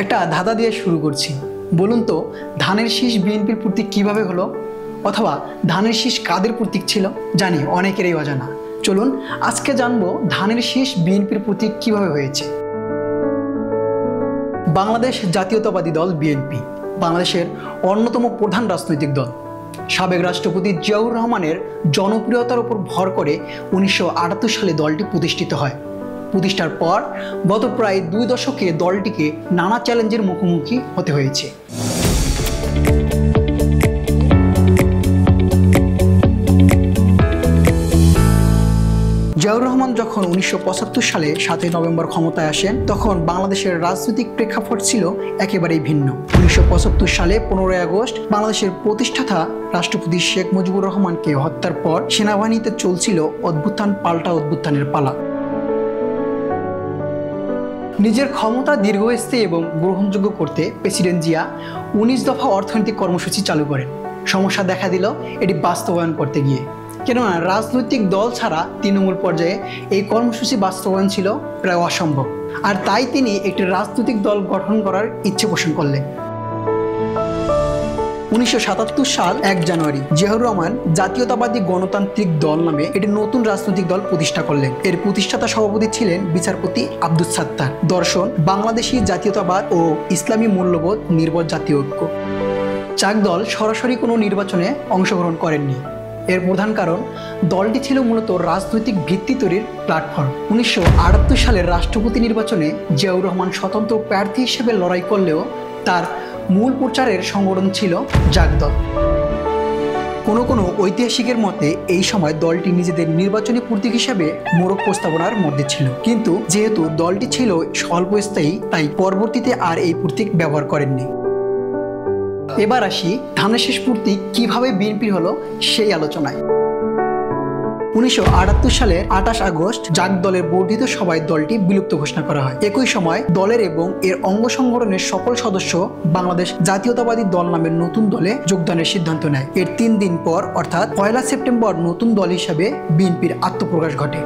একটা ধাঁধা দিয়ে শুরু করছি। বলুন তো, ধানের শীষ বিএনপির প্রতীক কিভাবে হলো, অথবা ধানের শীষ কাদের প্রতীক ছিল? জানি অনেকেরই অজানা। চলুন আজকে জানবো ধানের শীষ বিএনপির প্রতীক কিভাবে হয়েছে। বাংলাদেশ জাতীয়তাবাদী দল বিএনপি বাংলাদেশের অন্যতম প্রধান রাজনৈতিক দল। সাবেক রাষ্ট্রপতি জিয়াউর রহমানের জনপ্রিয়তার উপর ভর করে 1978 সালে দলটি প্রতিষ্ঠিত হয়। প্রতিষ্ঠার পর গত প্রায় 2 দশকে দলটিকে নানা চ্যালেঞ্জের মুখোমুখি হতে হয়েছে। জিয়াউর রহমান যখন 1975 সালে 7 নভেম্বর ক্ষমতায় আসেন, তখন বাংলাদেশের রাজনৈতিক প্রেক্ষাপট ছিল একেবারেই ভিন্ন। 1975 সালে 15 আগস্ট বাংলাদেশের প্রতিষ্ঠাতা রাষ্ট্রপতি শেখ মুজিবুর রহমানকে হত্যার পর সেনাবাহিনীতে চলছিল অভ্যুত্থান পাল্টা অভ্যুত্থানের পালা। নিজের ক্ষমতা দীর্ঘস্থায়ী এবং গ্রহণযোগ্য করতে প্রেসিডেন্ট জিয়া 19 দফা অর্থনৈতিক কর্মসূচি চালু করেন। সমস্যা দেখা দিল এটি বাস্তবায়ন করতে গিয়ে, কেননা রাজনৈতিক দল ছাড়া তৃণমূল পর্যায়ে এই কর্মসূচি বাস্তবায়ন ছিল প্রায় অসম্ভব। আর তাই তিনি একটি রাজনৈতিক দল গঠন করার ইচ্ছে পোষণ করলেন। 1977 সাল 1 জানুয়ারি জিয়াউর রহমান জাতীয়তাবাদী গণতান্ত্রিক দল নামে একটি নতুন রাজনৈতিক দল প্রতিষ্ঠা করলেন। এর প্রতিষ্ঠাতা সভাপতি ছিলেন বিচারপতি আব্দুস সাত্তার। দর্শন বাংলাদেশী জাতীয়তাবাদ ও ইসলামী মূল্যবোধ নির্ভর জাতীয় ঐক্য। চাক দল সরাসরি কোনো নির্বাচনে অংশগ্রহণ করেননি। এর প্রধান কারণ, দলটি ছিল মূলত রাজনৈতিক ভিত্তি তৈরির প্ল্যাটফর্ম। 1978 সালের রাষ্ট্রপতি নির্বাচনে জিয়াউর রহমান স্বতন্ত্র প্রার্থী হিসেবে লড়াই করলেও তার মূল প্রচারের সংগঠন ছিল জাক দল। কোনো ঐতিহাসিকের মতে এই সময় দলটি নিজেদের নির্বাচনী প্রতীক হিসেবে মোড়ক প্রস্তাবনার মধ্যে ছিল, কিন্তু যেহেতু দলটি ছিল স্বল্পস্থায়ী, তাই পরবর্তীতে আর এই প্রতীক ব্যবহার করেননি। এবার আসি ধানের শীষ প্রতীক কিভাবে বিএনপি হলো সেই আলোচনায়। 1978 সালের 28 আগস্ট জাক দলের বর্ধিত সভায় দলটি বিলুপ্ত ঘোষণা করা হয়। একই সময় দলের এবং এর অঙ্গ সংগঠনের সকল সদস্য বাংলাদেশ জাতীয়তাবাদী দল নামের নতুন দলে যোগদানের সিদ্ধান্ত নেয়। এর 3 দিন পর অর্থাৎ 1 সেপ্টেম্বর নতুন দল হিসাবে বিএনপির আত্মপ্রকাশ ঘটে।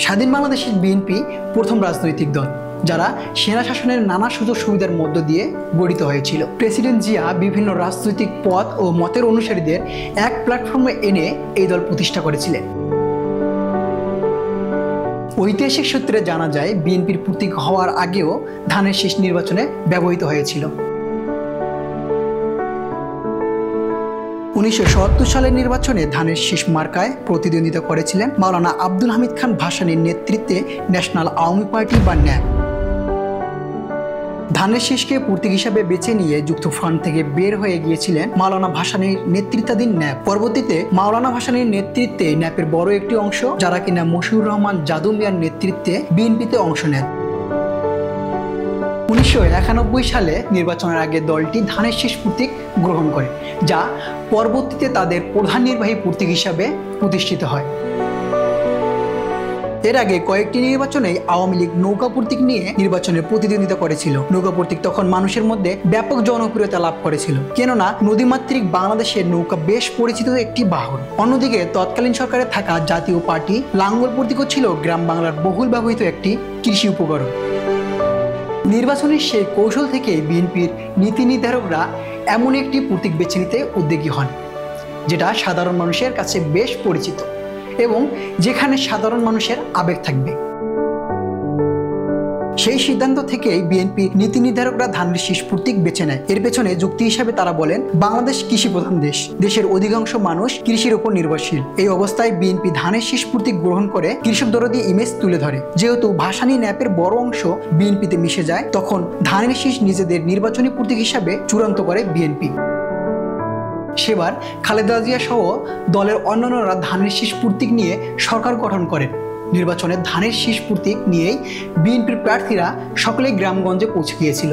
স্বাধীন বাংলাদেশের বিএনপি প্রথম রাজনৈতিক দল যারা সেনা শাসনের নানা সুযোগ সুবিধার মধ্য দিয়ে গঠিত হয়েছিল। প্রেসিডেন্ট জিয়া বিভিন্ন রাজনৈতিক পথ ও মতের অনুসারীদের এক প্ল্যাটফর্মে এনে এই দল প্রতিষ্ঠা করেছিলেন। ঐতিহাসিক সূত্রে জানা যায় বিএনপির প্রতীক হওয়ার আগেও ধানের শীষ নির্বাচনে ব্যবহৃত হয়েছিল। 1977 সালের নির্বাচনে ধানের শীষ মার্কায় প্রতিদ্বন্দ্বিতা করেছিলেন মাওলানা আব্দুল হামিদ খান ভাসানীর নেতৃত্বে ন্যাশনাল আওয়ামী পার্টি বা ন্যাপ। ধানের শীষকে প্রতীক হিসাবে বেছে নিয়ে যুক্ত ফ্রন্ট থেকে বের হয়ে গিয়েছিলেন মাওলানা ভাসানীর নেতৃত্বাধীন ন্যাপ। পরবর্তীতে মাওলানা ভাসানীর নেতৃত্বে ন্যাপের বড় একটি অংশ, যারা কিনা মশিউর রহমান জাদু মিয়ার নেতৃত্বে বিএনপিতে অংশ নেন। 1991 সালে নির্বাচনের আগে দলটি ধানের শীষ প্রতীক গ্রহণ করে, যা পরবর্তীতে তাদের প্রধান নির্বাহী প্রতীক হিসাবে প্রতিষ্ঠিত হয়। এর আগে কয়েকটি নির্বাচনে আওয়ামী লীগ নৌকা প্রতীক নিয়ে নির্বাচনের প্রতিদ্বন্দ্বিতা করেছিল। নৌকা প্রতীক তখন মানুষের মধ্যে ব্যাপক জনপ্রিয়তা লাভ করেছিল, কেননা নদীমাতৃক বাংলাদেশের নৌকা বেশ পরিচিত একটি বাহন। অন্যদিকে তৎকালীন সরকারে থাকা জাতীয় পার্টি লাঙ্গল প্রতীকও ছিল গ্রাম বাংলার বহুল ব্যবহৃত একটি কৃষি উপকরণ। নির্বাচনের সেই কৌশল থেকে বিএনপির নীতি নির্ধারকরা এমন একটি প্রতীক বেছে নিতে উদ্যোগী হন, যেটা সাধারণ মানুষের কাছে বেশ পরিচিত এবং যেখানে সাধারণ মানুষের আবেগ থাকবে। সেই সিদ্ধান্ত থেকেই বিএনপি নীতি নির্ধারকরা ধানের শীষ প্রতীক বেছে নেয়। এর পেছনে যুক্তি হিসাবে তারা বলেন, বাংলাদেশ কৃষি প্রধান দেশ, দেশের অধিকাংশ মানুষ কৃষির উপর নির্ভরশীল। এই অবস্থায় বিএনপি ধানের শীষ প্রতীক গ্রহণ করে কৃষক দরদী ইমেজ তুলে ধরে। যেহেতু ভাসানী ন্যাপের বড় অংশ বিএনপিতে মিশে যায়, তখন ধানের শীষ নিজেদের নির্বাচনী প্রতীক হিসাবে চূড়ান্ত করে বিএনপি। সেবার খালেদা জিয়া সহ দলের অন্যান্যরা ধানের শীষ প্রতীক নিয়ে সরকার গঠন করেন। নির্বাচনে ধানের শীষ প্রতীক নিয়েই বিএনপির প্রার্থীরা সকলেই গ্রামগঞ্জে পৌঁছে গিয়েছিল।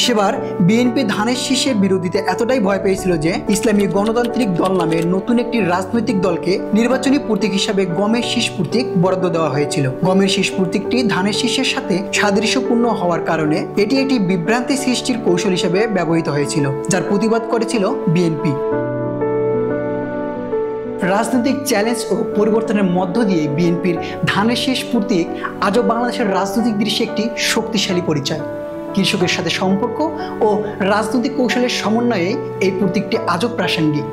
সেবার বিএনপি ধানের শীষের বিরোধিতা এতটাই ভয় পেয়েছিল যে ইসলামী গণতান্ত্রিক দল নামের নতুন একটি রাজনৈতিক দলকে নির্বাচনী প্রতীক হিসাবে গমের শীষ প্রতীক বরাদ্দ দেওয়া হয়েছিল। গমের শীষ প্রতীকটি ধানের শীষের সাথে সাদৃশ্যপূর্ণ হওয়ার কারণে এটি একটি বিভ্রান্তি সৃষ্টির কৌশল হিসেবে ব্যবহৃত হয়েছিল, যার প্রতিবাদ করেছিল বিএনপি। রাজনৈতিক চ্যালেঞ্জ ও পরিবর্তনের মধ্য দিয়ে বিএনপির ধানের শীষ প্রতীক আজও বাংলাদেশের রাজনৈতিক দৃশ্যে একটি শক্তিশালী পরিচয়। কৃষকের সাথে সম্পর্ক ও রাজনৈতিক কৌশলের সমন্বয়ে এই প্রতীকটি আজও প্রাসঙ্গিক।